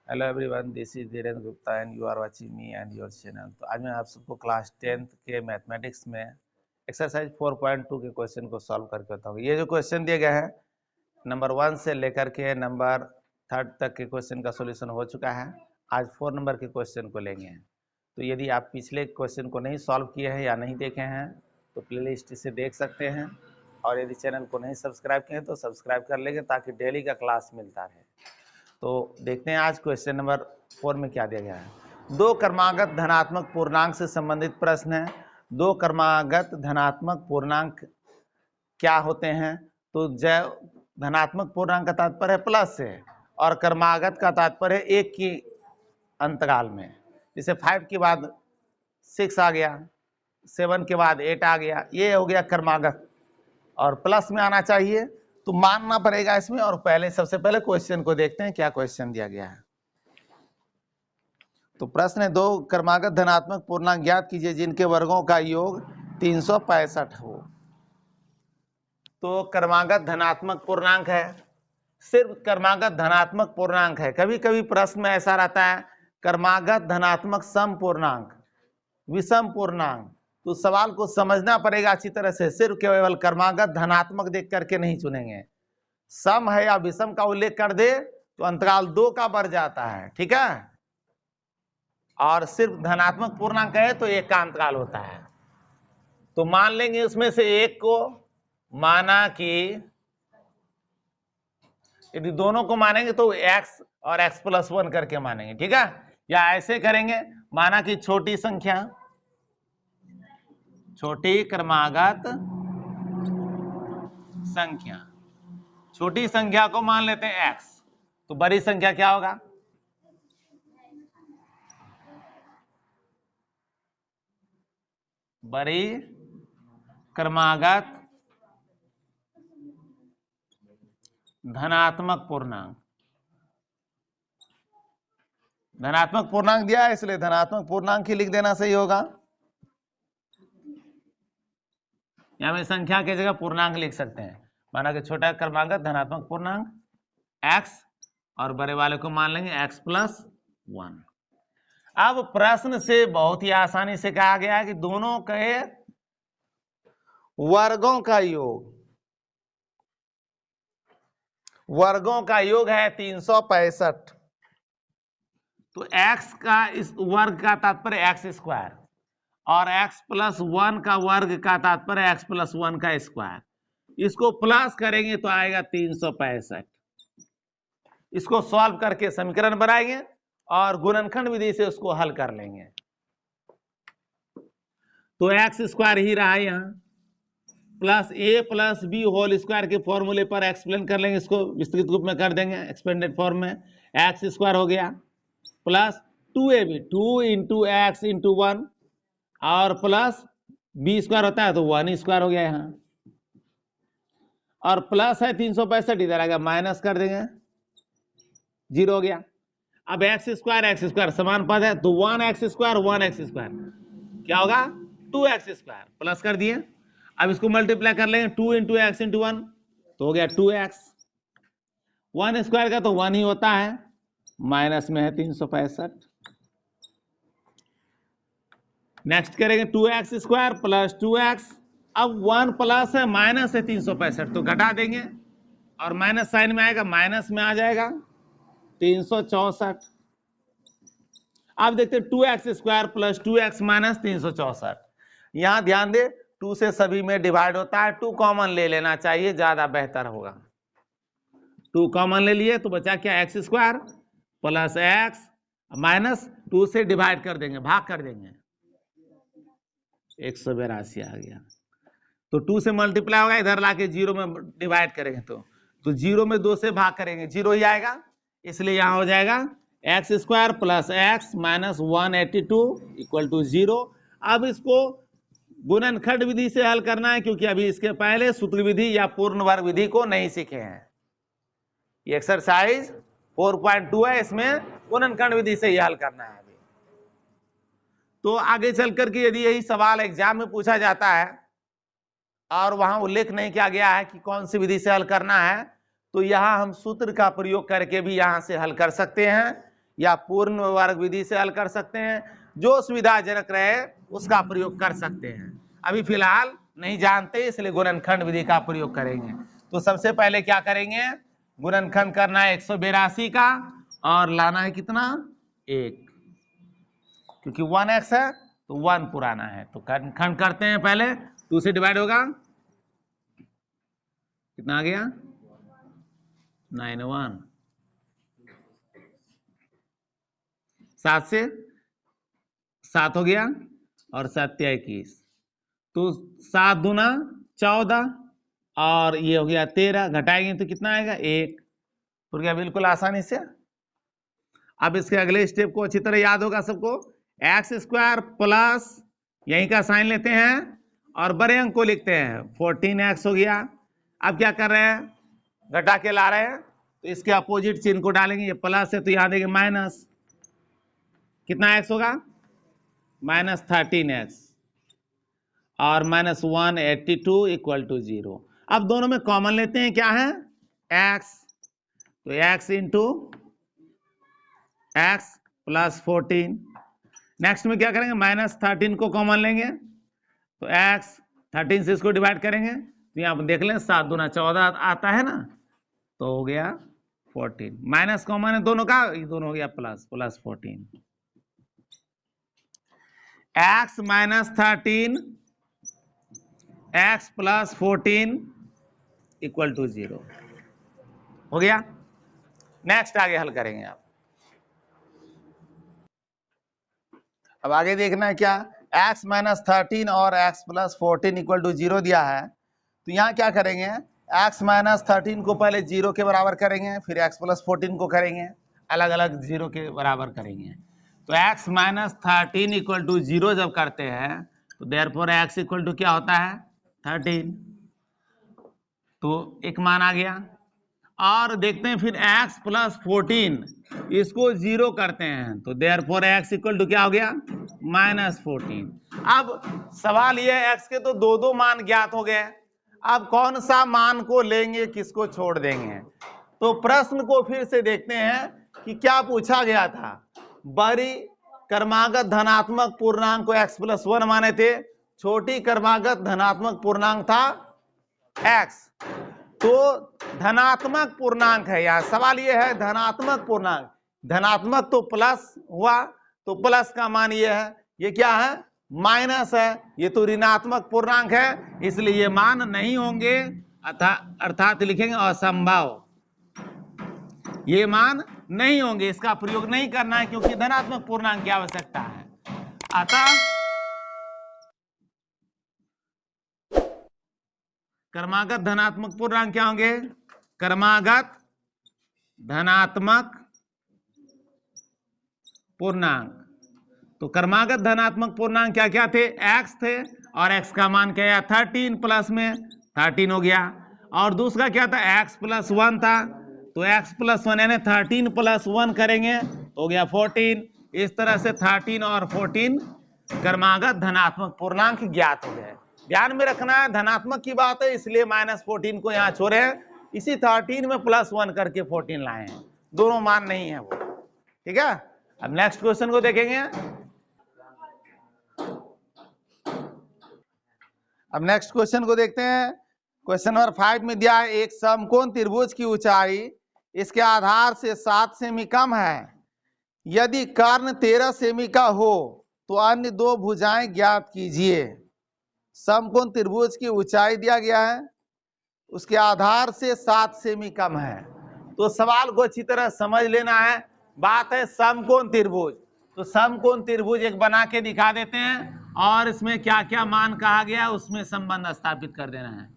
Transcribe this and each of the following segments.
Hello everyone, this is Dhirendra Gupta and you are watching me and your channel. तो आज मैं आप सबको क्लास 10th के मैथमेटिक्स में एक्सरसाइज 4.2 के क्वेश्चन को सॉल्व करके बताऊंगा। ये जो क्वेश्चन दिए गए हैं नंबर 1 से लेकर के नंबर 3 तक के क्वेश्चन का सॉल्यूशन हो चुका है। आज 4 नंबर के क्वेश्चन को लेंगे। तो यदि आप पिछले क्वेश्चन को नहीं सॉल्व किए हैं या नहीं देखे हैं तो प्लेलिस्ट से देख सकते हैं, और यदि चैनल को नहीं सब्सक्राइब किए हैं तो सब्सक्राइब कर लेंगे ताकि डेली का क्लास मिलता रहे। तो देखते हैं आज क्वेश्चन नंबर 4 में क्या दिया गया है। दो क्रमागत धनात्मक पूर्णांक से संबंधित प्रश्न है। दो क्रमागत धनात्मक पूर्णांक क्या होते हैं? तो जय धनात्मक पूर्णांक का तात्पर्य है प्लस से, और क्रमागत का तात्पर्य है एक की अंतराल में। जैसे 5 के बाद 6 आ गया, 7 के बाद 8 आ गया, ये हो गया क्रमागत, और प्लस में आना चाहिए तो मानना पड़ेगा इसमें। और पहले सबसे पहले क्वेश्चन को देखते हैं क्या क्वेश्चन दिया गया है। तो प्रश्न है, दो क्रमागत धनात्मक पूर्णांक ज्ञात कीजिए जिनके वर्गों का योग 365 हो। तो क्रमागत धनात्मक पूर्णांक है, सिर्फ क्रमागत धनात्मक पूर्णांक है। कभी कभी प्रश्न में ऐसा रहता है क्रमागत धनात्मक सम पूर्णांक, विषम पूर्णांक। तो सवाल को समझना पड़ेगा अच्छी तरह से। सिर्फ केवल क्रमागत धनात्मक देख करके नहीं चुनेंगे, सम है या विषम का उल्लेख कर दे तो अंतराल 2 का बढ़ जाता है, ठीक है। और सिर्फ धनात्मक पूर्णांक है तो 1 का अंतराल होता है। तो मान लेंगे उसमें से एक को, माना कि यदि दोनों को मानेंगे तो x और x+1 करके मानेंगे, ठीक है। या ऐसे करेंगे, माना कि छोटी संख्या, छोटी क्रमागत संख्या, छोटी संख्या को मान लेते हैं x, तो बड़ी संख्या क्या होगा? बड़ी क्रमागत धनात्मक पूर्णांक। धनात्मक पूर्णांक दिया है इसलिए धनात्मक पूर्णांक ही लिख देना सही होगा। यहां में संख्या की जगह पूर्णांक लिख सकते हैं। माना कि छोटा क्रमागत धनात्मक पूर्णांक x, और बड़े वाले को मान लेंगे x+1। अब प्रश्न से बहुत ही आसानी से कहा गया है कि दोनों के वर्गों का योग, वर्गों का योग है 365। तो x का इस वर्ग का तात्पर्य x², और x+1 का वर्ग का तात्पर्य x+1 का स्क्वायर। इसको प्लस करेंगे तो आएगा 365। इसको सॉल्व करके समीकरण बनाएंगे और गुणनखंड विधि से उसको हल कर लेंगे। तो x² ही रहा यहां, प्लस a+b² के फॉर्मूले पर एक्सप्लेन कर लेंगे। इसको विस्तृत रूप में कर देंगे एक्सपेंडेड फॉर्म में। x² हो गया प्लस 2ab, 2 × x × 1, और प्लस b² होता है तो 1² हो गया यहां, और प्लस है 365 इधर आएगा, माइनस कर देंगे, 0 हो गया। अब x² समान पद है तो 1x² 1x² क्या होगा? 2x², प्लस कर दिए। अब इसको मल्टीप्लाई कर लेंगे, 2 × x × 1 तो हो गया 2x। 1² का तो 1 ही होता है, माइनस में है 365। नेक्स्ट करेंगे 2x² प्लस 2x। अब 1 प्लस है, माइनस है 365, तो घटा देंगे और माइनस साइन में आएगा, माइनस में आ जाएगा 364। अब देखते हैं 2x² प्लस 2x माइनस 364। यहां ध्यान दे, 2 से सभी में डिवाइड होता है, 2 कॉमन ले लेना चाहिए, ज्यादा बेहतर होगा। 2 कॉमन ले लिए तो बचा क्या? x² प्लस x माइनस 2 से डिवाइड कर देंगे, भाग कर देंगे, 182 आ गया। तो 2 से मल्टीप्लाई होगा, इधर लाके 0 में डिवाइड करेंगे तो 0 में 2 से भाग करेंगे, 0 ही आएगा। इसलिए यहां हो जाएगा x² प्लस x माइनस 182 = 0। अब इसको गुणनखंड विधि से हल करना है, क्योंकि अभी इसके पहले सूत्र विधि या पूर्ण वर्ग विधि को नहीं सीखे हैं। ये एक्सरसाइज 4.2 है, इसमें गुणनखंड विधि से ही हल करना है अभी। तो आगे चल करके यदि यही सवाल एग्जाम में पूछा जाता है और वहां उल्लेख नहीं किया गया है कि कौन सी विधि से हल करना है, तो यहां हम सूत्र का प्रयोग करके भी यहां से हल कर सकते हैं। या पूर्ण वर्ग विधि से हल कर सकते हैं, जो सुविधाजनक रहे उसका प्रयोग कर सकते हैं। अभी फिलहाल नहीं जानते इसलिए गुणनखंड विधि का प्रयोग करेंगे। तो सबसे पहले क्या करेंगे, गुणनखंड करना है 182 का और लाना है कितना 1, क्योंकि 1x है तो 1 पुराना है। तो खंड करते हैं, पहले 2 से डिवाइड होगा, कितना आ गया 91, 7 से 7 हो गया और 7 21, तो 7 दूना 14 और ये हो गया 13, घटाएंगे तो कितना आएगा 1, तो क्या बिल्कुल आसानी से। अब इसके अगले स्टेप को अच्छी तरह याद होगा सबको, एक्स स्क्वायर प्लस यहीं का साइन लेते हैं और बड़े अंक को लिखते हैं, 14x हो गया। अब क्या कर रहे हैं, घटा के ला रहे हैं, तो इसके अपोजिट चिन्ह को डालेंगे, ये प्लस है तो यहां देंगे माइनस, कितना x होगा -13x और -182 इक्वल टू 0। अब दोनों में कॉमन लेते हैं, क्या है x, तो x into x plus 14। Next में क्या करेंगे, -13 को कॉमन लेंगे तो x, 13 से इसको डिवाइड करेंगे तो यहाँ पर देख लें 7 दूना 14 आता है ना, तो हो गया 14, माइनस कॉमन है दोनों का, ये दोनों हो गया plus 14, x -13 x plus 14 equal to 0 हो गया। नेक्स्ट आगे हल करेंगे आप। अब आगे देखना है क्या, x -13 और x प्लस 14 इक्वल टू 0 दिया है, तो यहाँ क्या करेंगे, x -13 को पहले 0 के बराबर करेंगे, फिर x प्लस 14 को करेंगे अलग अलग 0 के बराबर करेंगे। तो x -13 इक्वल टू 0 जब करते हैं तो देयरफॉर x इक्वल टू क्या होता है 13, तो एक मान आ गया। और देखते हैं फिर x प्लस 14 इसको 0 करते हैं तो देयरफॉर x इक्वल टू क्या हो गया -14। अब सवाल ये है, x के तो दो मान ज्ञात हो गए, अब कौन सा मान को लेंगे किसको छोड़ देंगे। तो प्रश्न को फिर से देखते हैं कि क्या पूछा गया था, बड़ी क्रमागत धनात्मक पूर्णांक को x प्लस 1 माने थे, छोटी क्रमागत धनात्मक पूर्णांक था x, तो धनात्मक पूर्णांक है। यहाँ सवाल ये है धनात्मक पूर्णांक, धनात्मक तो प्लस हुआ, तो प्लस का मान ये है, ये क्या है माइनस है, ये तो ऋणात्मक पूर्णांक है, इसलिए ये मान नहीं होंगे, अर्थात लिखेंगे असंभव, ये मान नहीं होंगे, इसका प्रयोग नहीं करना है क्योंकि धनात्मक पूर्णांक की आवश्यकता है। अतः क्रमागत धनात्मक पूर्णांक क्या होंगे, क्रमागत धनात्मक पूर्णांक, तो क्रमागत धनात्मक पूर्णांक क्या क्या थे, x थे और x का मान क्या है 13 प्लस में 13 हो गया, और दूसरा क्या था x प्लस 1 था, तो x प्लस 1 यानी 13 प्लस 1 करेंगे तो हो गया 14। इस तरह से 13 और 14 क्रमागत धनात्मक पूर्णांक ज्ञात हो गए। ध्यान में रखना है धनात्मक की बात है इसलिए -14 को यहाँ छोड़े, इसी 13 में +1 करके 14 लाए हैं, दोनों मान नहीं है वो, ठीक है। अब नेक्स्ट क्वेश्चन को देखेंगे। अब नेक्स्ट क्वेश्चन को देखते हैं। क्वेश्चन नंबर 5 में दिया है, एक समकोण त्रिभुज की ऊंचाई इसके आधार से 7 सेमी कम है, यदि कर्ण 13 सेमी का हो तो अन्य दो भुजाएं ज्ञात कीजिए। समकोण त्रिभुज की ऊंचाई दिया गया है, उसके आधार से 7 सेमी कम है, तो सवाल को अच्छी तरह समझ लेना है। बात है समकोण त्रिभुज, तो समकोण त्रिभुज एक बना के दिखा देते हैं और इसमें क्या क्या मान कहा गया उसमें संबंध स्थापित कर देना है।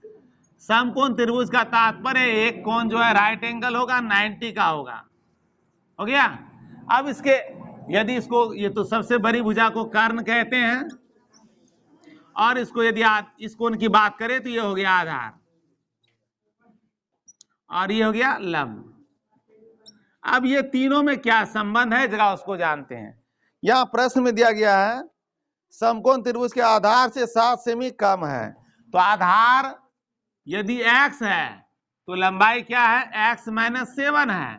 समकोण त्रिभुज का तात्पर्य एक कोण जो है राइट एंगल होगा 90 का होगा, हो गया। अब इसके यदि इसको, ये तो सबसे बड़ी भुजा को कर्ण कहते हैं, और इसको यदि इस कोण की बात करें तो ये हो गया आधार और ये हो गया लंब। अब ये तीनों में क्या संबंध है जरा उसको जानते हैं। यहां प्रश्न में दिया गया है समकोण त्रिभुज के आधार से 7 सेमी कम है, तो आधार यदि x है तो लंबाई क्या है x - 7 है,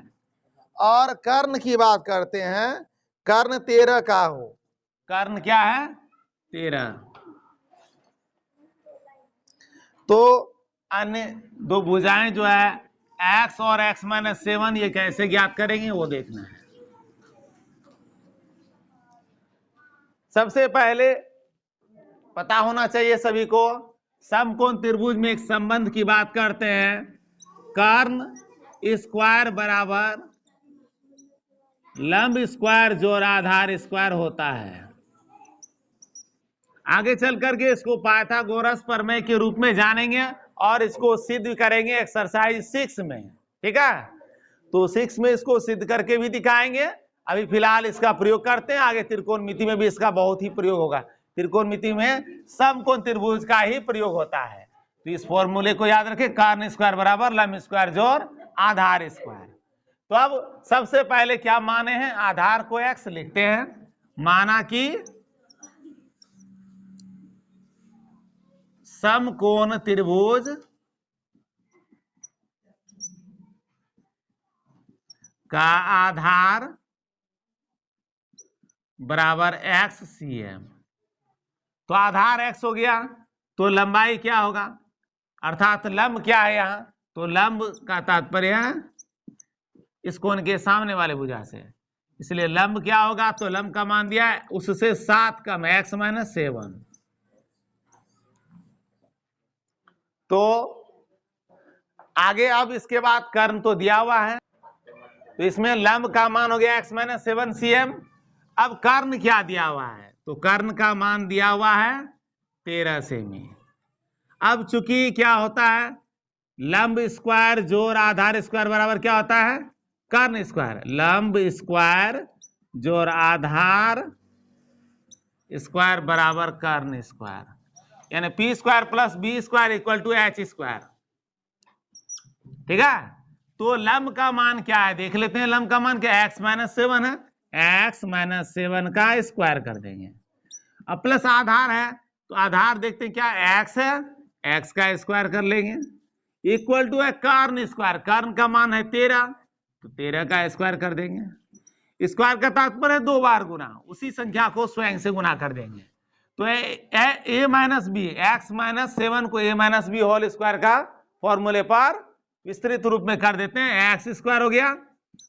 और कर्ण की बात करते हैं, कर्ण 13 का हो। कर्ण क्या है? 13। तो अन्य दो भुजाएं जो है x और x - 7, ये कैसे ज्ञात करेंगे वो देखना है। सबसे पहले पता होना चाहिए सभी को, समकोण त्रिभुज में एक संबंध की बात करते हैं, कर्ण स्क्वायर बराबर लंब स्क्वायर जोड़ आधार स्क्वायर होता है। आगे चल करके इसको पाइथागोरस प्रमेय के रूप में जानेंगे और इसको सिद्ध करेंगे एक्सरसाइज 6 में। ठीक है, तो 6 में इसको सिद्ध करके भी दिखाएंगे। अभी फिलहाल इसका प्रयोग करते हैं, आगे त्रिकोणमिति में भी इसका बहुत ही प्रयोग होगा। त्रिकोणमिति में समकोण त्रिभुज का ही प्रयोग होता है। तो इस फॉर्मूले को याद रखें, कर्ण स्क्वायर बराबर लंब स्क्वायर जोड़ आधार स्क्वायर। तो अब सबसे पहले क्या माने हैं, आधार को x लिखते हैं, माना कि समकोण त्रिभुज का आधार बराबर x cm। तो आधार x हो गया, तो लंबाई क्या होगा, अर्थात लंब क्या है यहां, तो लंब का तात्पर्य है इस कोण के सामने वाले भुजा से, इसलिए लंब क्या होगा, तो लंब का मान दिया है उससे 7 कम है, x - 7। तो आगे अब इसके बाद कर्ण तो दिया हुआ है, तो इसमें लंब का मान हो गया x - 7 cm। अब कर्ण क्या दिया हुआ है, तो कर्ण का मान दिया हुआ है 13 सेमी। अब चूंकि क्या होता है, लंब स्क्वायर जोड़ आधार स्क्वायर बराबर क्या होता है, कर्ण स्क्वायर। लंब स्क्वायर जोड़ आधार स्क्वायर बराबर कर्ण स्क्वायर, यानी p square plus b square equal to h square. ठीक है, तो लंब का मान क्या है देख लेते हैं, लंब का मान क्या है, x - 7 है, x - 7 का स्क्वायर कर देंगे। अब प्लस आधार है, तो आधार देखते हैं क्या x है, x का स्क्वायर कर लेंगे, इक्वल टू है कर्ण स्क्वायर, कर्ण का मान है 13, तो 13 का स्क्वायर कर देंगे। स्क्वायर का तात्पर्य है 2 बार गुना, उसी संख्या को स्वयं से गुना कर देंगे। तो a माइनस बी, x - 7 को a - b होल स्क्वायर का फॉर्मूले पर विस्तृत रूप में कर देते हैं, एक्स स्क्वायर हो गया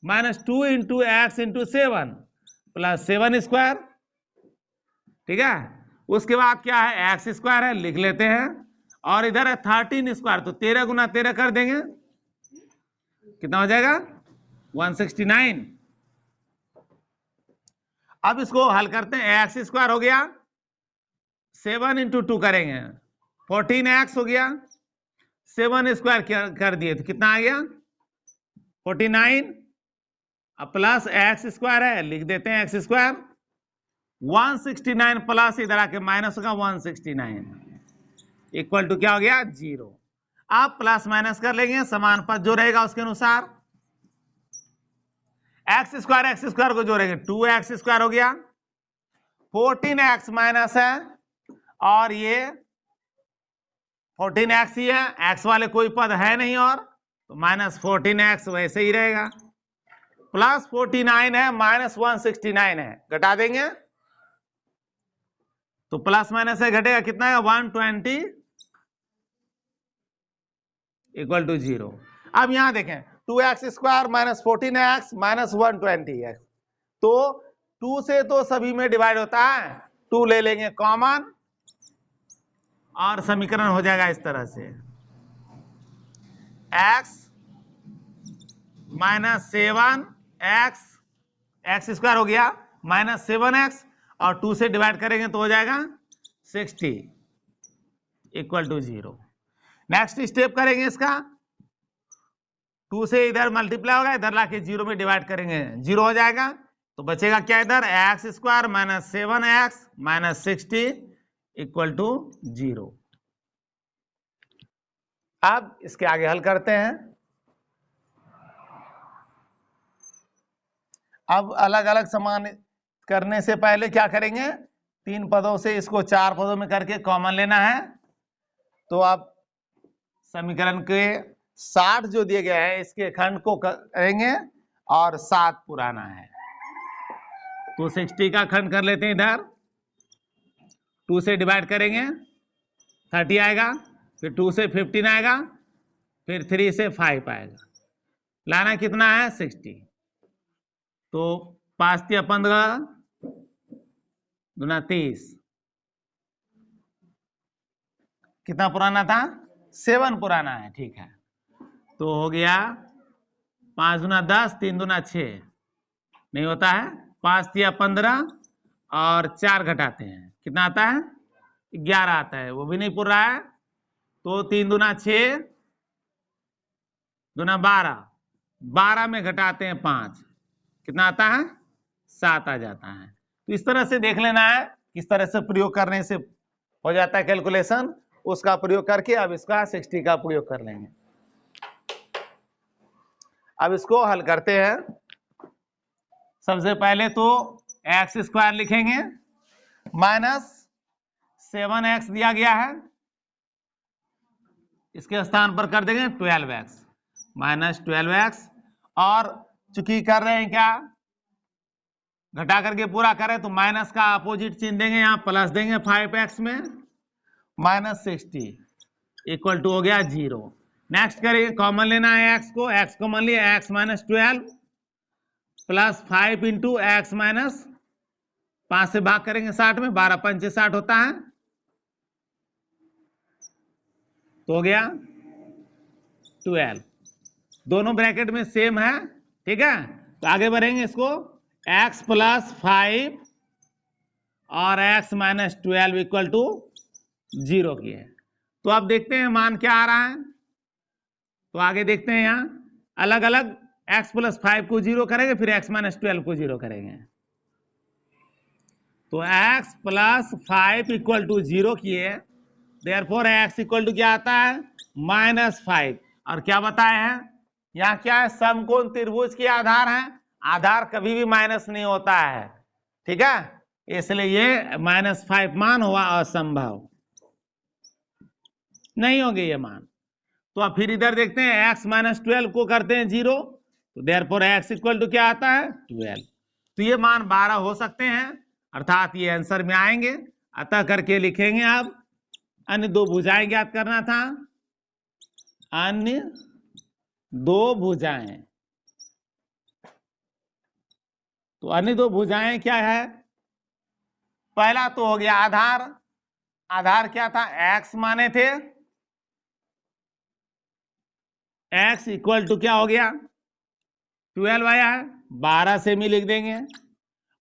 -2 into x into 7 plus 7 square. ठीक है, उसके बाद क्या है, एक्स स्क्वायर है, लिख लेते हैं, और इधर है 13 स्क्वायर, तो 13 गुना 13 कर देंगे, कितना हो जाएगा 169। अब इसको हल करते हैं, एक्स स्क्वायर हो गया 7 इंटू 2 करेंगे 14x हो गया, 7 स्क्वायर कर दिए तो कितना आ गया 49, अब प्लस एक्स स्क्वायर है, लिख देते हैं एक्स स्क्वायर 169 प्लस इधर आके माइनस होगा 169 इक्वल टू क्या हो गया 0। आप प्लस माइनस कर लेंगे, समान पद जो रहेगा उसके अनुसार, एक्स स्क्वायर को जोड़ेंगे 2x स्क्वायर हो गया, 14x माइनस है और ये 14x ही है, x वाले कोई पद है नहीं, और तो -14x वैसे ही रहेगा, प्लस 49 है माइनस 169 है, घटा देंगे तो प्लस माइनस से घटेगा कितना है 120 इक्वल टू 0। अब यहां देखें 2x square minus 14x minus 120x, तो 2 से तो सभी में डिवाइड होता है, 2 ले लेंगे कॉमन और समीकरण हो जाएगा इस तरह से, x minus 7x, x square हो गया माइनस 7x और 2 से डिवाइड करेंगे तो हो जाएगा 60 इक्वल टू 0। नेक्स्ट स्टेप करेंगे इसका, 2 से इधर मल्टीप्लाई होगा, इधर लाके 0 में डिवाइड करेंगे 0 हो जाएगा, तो बचेगा क्या इधर x square minus 7x minus 60 equal to 0। अब इसके आगे हल करते हैं। अब अलग अलग समान करने से पहले क्या करेंगे, 3 पदों से इसको 4 पदों में करके कॉमन लेना है, तो आप समीकरण के 60 जो दिए गए हैं इसके खंड को करेंगे और 7 पुराना है। तो 60 का खंड कर लेते हैं इधर, 2 से डिवाइड करेंगे 30 आएगा, फिर 2 से 15 आएगा, फिर 3 से 5 आएगा। लाना कितना है 60। तो 5 या 15 दूना 30, कितना पुराना था 7 पुराना है। ठीक है, तो हो गया 5 दूना 10, 3 दूना 6 नहीं होता है, 5 या 15 और 4 घटाते हैं कितना आता है 11 आता है, वो भी नहीं पूरा है। तो 3 दूना 6 दूना 12, 12 में घटाते हैं 5 कितना आता है 7 आ जाता है। तो इस तरह से देख लेना है, किस तरह से प्रयोग करने से हो जाता है कैलकुलेशन, उसका प्रयोग करके अब इसका 60 का प्रयोग कर लेंगे। अब इसको हल करते हैं। सबसे पहले तो एक्स स्क्वायर लिखेंगे, माइनस 7x दिया गया है, इसके स्थान पर कर देंगे 12x, माइनस 12x, और चूंकि कर रहे हैं क्या घटा करके पूरा करें तो माइनस का अपोजिट चिन्ह देंगे, यहां प्लस देंगे 5x में, माइनस 60 इक्वल टू हो गया 0। नेक्स्ट करेंगे, कॉमन लेना है x को, x कॉमन लिया, x minus 12 plus 5 into x minus 5 से भाग करेंगे 60 में, 12 पंचे 60 होता है, तो हो गया 12। दोनों ब्रैकेट में सेम है, ठीक है। तो आगे बढ़ेंगे, इसको x प्लस 5 और x माइनस 12 इक्वल टू 0 की है। तो अब देखते हैं मान क्या आ रहा है। तो आगे देखते हैं, यहां अलग अलग x प्लस 5 को 0 करेंगे, फिर x माइनस 12 को 0 करेंगे। तो x प्लस 5 इक्वल टू 0 किए, देयरफॉर x इक्वल टू क्या आता है -5। और क्या बताए हैं यहाँ क्या है, समकोण त्रिभुज के आधार है, आधार कभी भी माइनस नहीं होता है, ठीक है, इसलिए ये -5 मान हुआ असंभव, नहीं होंगे ये मान। तो अब फिर इधर देखते हैं x माइनस 12 को करते हैं 0, तो देयरफॉर x इक्वल टू क्या आता है 12। तो ये मान 12 हो सकते हैं, अर्थात ये आंसर में आएंगे। अतः करके लिखेंगे, अब अन्य दो भुजाएं ज्ञात करना था, अन्य दो भुजाएं। तो अन्य दो भुजाएं क्या है, पहला तो हो गया आधार, आधार क्या था x माने थे, x इक्वल टू क्या हो गया 12 आया है, 12 से भी लिख देंगे।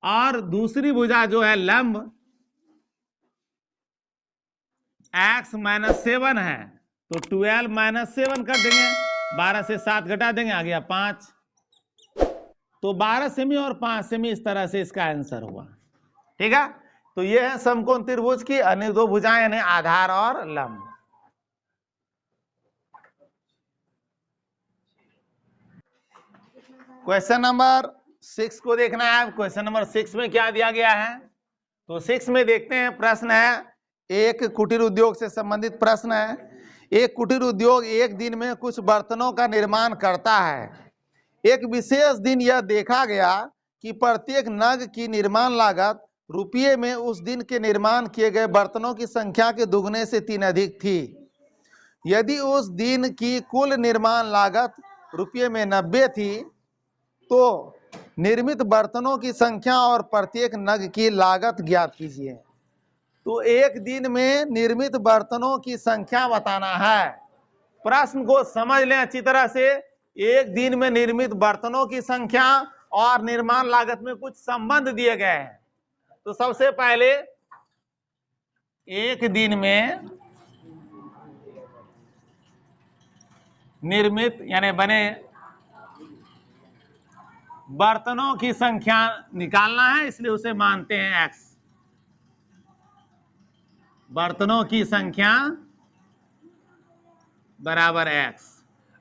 और दूसरी भुजा जो है लंब x माइनस 7 है, तो 12 माइनस 7 कर देंगे, 12 से 7 घटा देंगे, आ गया 5। तो 12 सेमी और 5 सेमी, इस तरह से इसका आंसर हुआ, ठीक है। तो ये है समकोण त्रिभुज की अन्य दो भुजाएं, यानी आधार और लंब। क्वेश्चन नंबर 6 को देखना है। क्वेश्चन नंबर 6 में क्या दिया गया है, तो 6 में देखते हैं, प्रश्न है एक कुटीर उद्योग से संबंधित प्रश्न है। एक कुटीर उद्योग एक दिन में कुछ बर्तनों का निर्माण करता है। एक विशेष दिन यह देखा गया कि प्रत्येक नग की निर्माण लागत रुपये में उस दिन के निर्माण किए गए बर्तनों की संख्या के दुगने से 3 अधिक थी। यदि उस दिन की कुल निर्माण लागत रुपये में 90 थी, तो निर्मित बर्तनों की संख्या और प्रत्येक नग की लागत ज्ञात कीजिए। तो एक दिन में निर्मित बर्तनों की संख्या बताना है। प्रश्न को समझ लें अच्छी तरह से, एक दिन में निर्मित बर्तनों की संख्या और निर्माण लागत में कुछ संबंध दिए गए हैं। तो सबसे पहले एक दिन में निर्मित यानी बने बर्तनों की संख्या निकालना है, इसलिए उसे मानते हैं x। बर्तनों की संख्या बराबर x।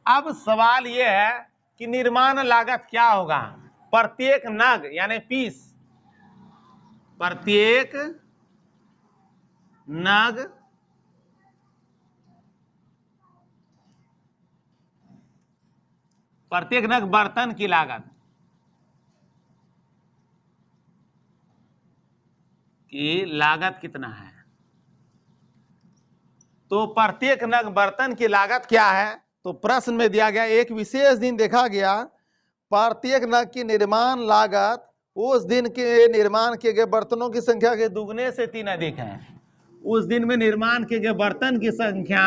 अब सवाल यह है कि निर्माण लागत क्या होगा, प्रत्येक नग यानी पीस, प्रत्येक नग बर्तन की लागत, की लागत कितना है। तो प्रत्येक नग बर्तन की लागत क्या है, तो प्रश्न में दिया गया एक विशेष दिन देखा गया प्रत्येक नग की निर्माण लागत उस दिन के निर्माण किए गए बर्तनों की संख्या के दुगने से 3 अधिक है। उस दिन में निर्माण किए गए बर्तन की संख्या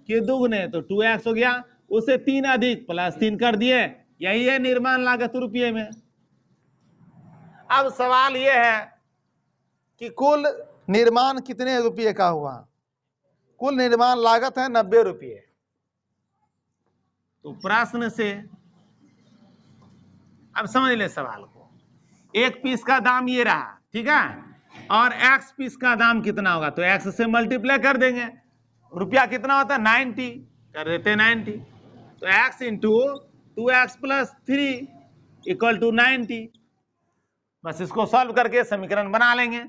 के दुगने, तो 2x हो गया, उसे 3 अधिक प्लस 3 कर दिए, यही है निर्माण लागत रुपये में। अब सवाल यह है कि कुल निर्माण कितने रुपये का हुआ। कुल निर्माण लागत है 90 रुपये। तो प्रश्न से अब समझ ले सवाल को, एक पीस का दाम ये रहा, ठीक है, और x पीस का दाम कितना होगा, तो x से मल्टीप्लाई कर देंगे, रुपया कितना होता है 90, कर देते हैं 90, तो x into 2x plus 3 equal to 90। बस इसको सॉल्व करके समीकरण बना लेंगे,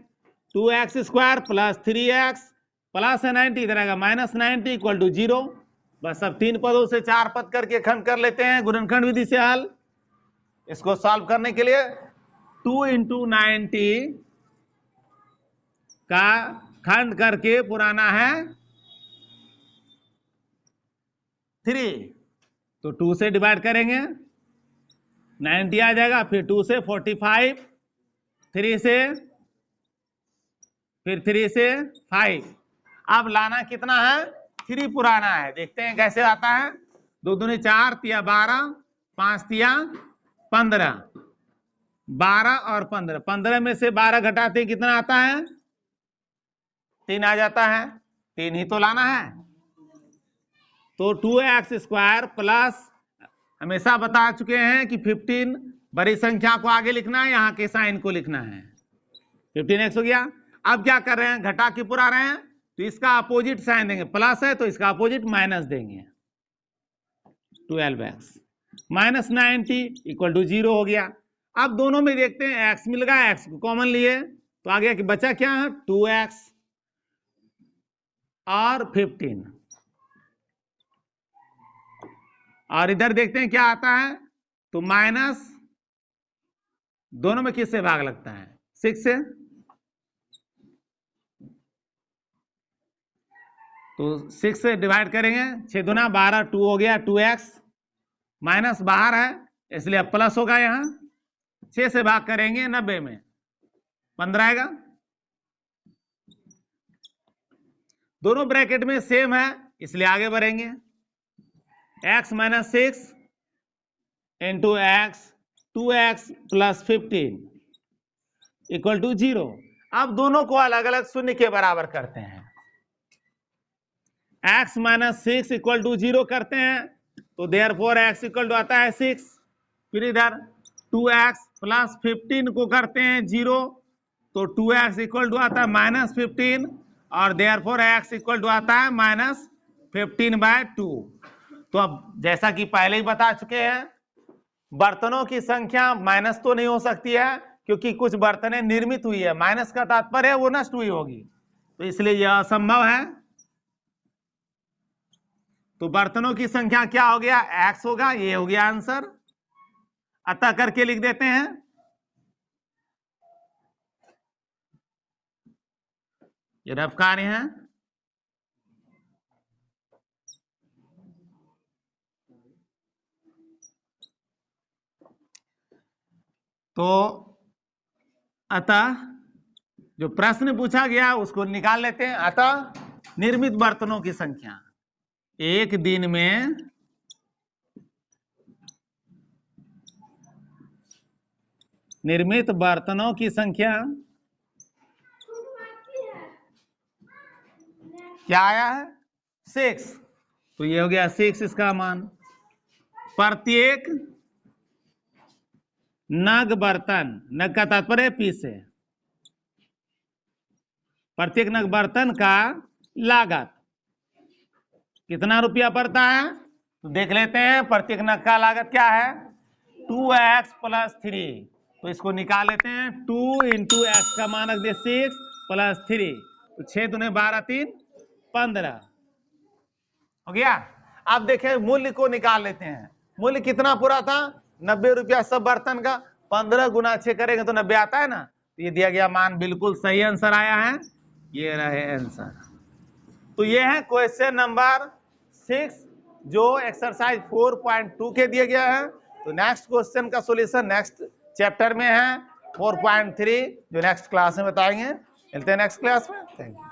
2x square plus 3x plus 90 इधर आएगा माइनस 90 इक्वल टू 0। बस अब 3 पदों से 4 पद करके खंड कर लेते हैं गुणनखंड विधि से हल। इसको सॉल्व करने के लिए 2 इंटू 90 का खंड करके पुराना है 3, तो 2 से डिवाइड करेंगे 90 आ जाएगा, फिर 2 से 45, 3 से, फिर 3 से 5। अब लाना कितना है 3 पुराना है, देखते हैं कैसे आता है। 2 दूनी 4 तिया 12, 5 तिया 15, 12 और 15, 15 में से 12 घटाते कितना आता है 3 आ जाता है, 3 ही तो लाना है। तो 2x स्क्वायर प्लस, हमेशा बता चुके हैं कि 15 बड़ी संख्या को आगे लिखना है, यहाँ के साइन को लिखना है। 15x हो गया। अब क्या कर रहे हैं, घटा के पुरा रहे हैं, तो इसका अपोजिट साइन देंगे, प्लस है तो इसका अपोजिट माइनस देंगे, 12x माइनस 90 इक्वल टू 0 हो गया। अब दोनों में देखते हैं x मिल गया, x को कॉमन लिए तो आ गया कि बचा क्या है 2x और 15, और इधर देखते हैं क्या आता है, तो माइनस दोनों में किससे भाग लगता है 6 से, तो 6 से डिवाइड करेंगे, 6 दूना 12, 2 हो गया 2x, माइनस बाहर है इसलिए प्लस होगा, यहाँ 6 से भाग करेंगे 90 में 15 आएगा। दोनों ब्रैकेट में सेम है इसलिए आगे बढ़ेंगे, x minus 6 into x 2x plus 15 equal to 0। अब दोनों को अलग अलग शून्य के बराबर करते हैं, x माइनस 6 इक्वल टू 0 करते हैं, तो देयरफॉर x इक्वल टू आता है 6, फिर इधर 2x प्लस 15 को करते हैं 0, तो 2x इक्वल टू आता है माइनस 15, और देयरफॉर x इक्वल टू आता है माइनस 15/2। तो अब जैसा कि पहले ही बता चुके हैं, बर्तनों की संख्या माइनस तो नहीं हो सकती है, क्योंकि कुछ बर्तनें निर्मित हुई है, माइनस का तात्पर्य है वो नष्ट हुई होगी, तो इसलिए यह असंभव है। तो बर्तनों की संख्या क्या हो गया x होगा, ये हो गया आंसर, अतः करके लिख देते हैं। ये रफ कार्य है, तो अतः जो प्रश्न पूछा गया उसको निकाल लेते हैं। अतः निर्मित बर्तनों की संख्या एक दिन में निर्मित बर्तनों की संख्या क्या आया है 6, तो ये हो गया 6 इसका मान। प्रत्येक नग बर्तन, नग का तात्पर्य पीस है, प्रत्येक नग बर्तन का लागत कितना रुपया पड़ता है, तो देख लेते हैं। प्रत्येक नग का लागत क्या है 2x प्लस 3, तो इसको निकाल लेते हैं। 2 इंटू एक्स का मान रख दिया 6 प्लस 3, तो 6 दूने 12 3 15 हो गया। अब देखें मूल्य को निकाल लेते हैं, मूल्य कितना पूरा था 90 रुपया सब बर्तन का, 15 गुना 6 करेंगे तो 90 आता है ना, ये दिया गया मान बिल्कुल सही आंसर आया है, ये रहे आंसर। तो ये है क्वेश्चन नंबर 6 जो एक्सरसाइज 4.2 के दिए गया है। तो नेक्स्ट क्वेश्चन का सॉल्यूशन नेक्स्ट चैप्टर में है 4.3 जो नेक्स्ट क्लास में बताएंगे। मिलते हैं नेक्स्ट क्लास में। Thank you.